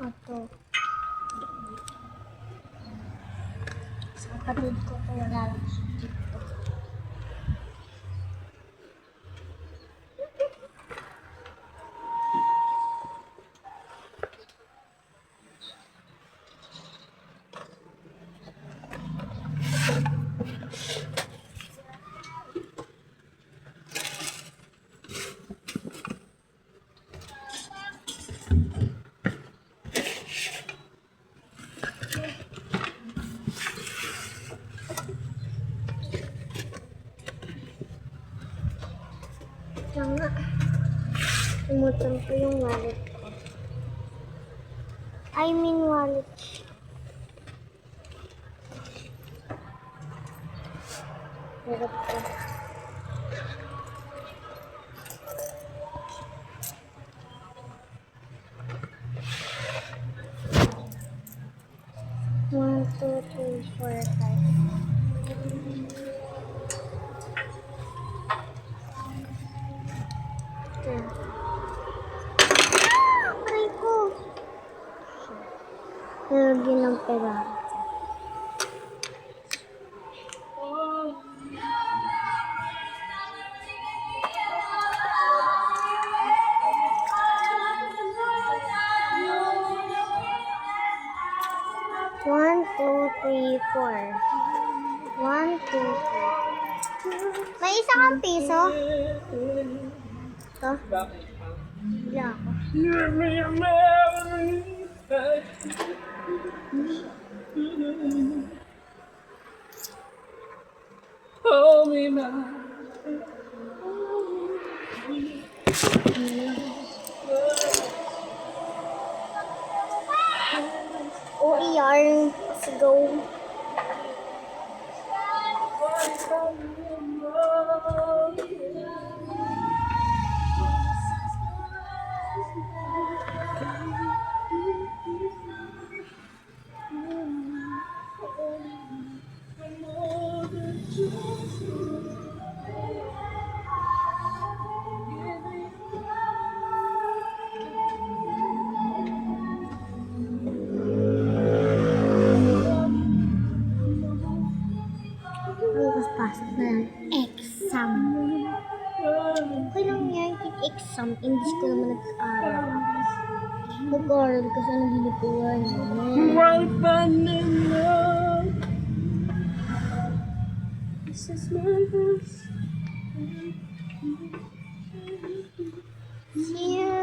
Ito. Sa kapatid ko ito nalalabas dito. Ito nga. Umutang ko yung wallet ko. Wallet. Hirap ko. One, two, three, four, five. Aray ko! Nalagyan ng pera. One, two, three, four. 1, 2, 3. May isa kang piso? Ito? Wala ako. Hold me now. OER. Let's go. Pasok na lang exam. Okay lang yan, exam. English ko naman nag-aaral. Mag-aaral ka sa naglilipuan. One fun in love. This is my house. See you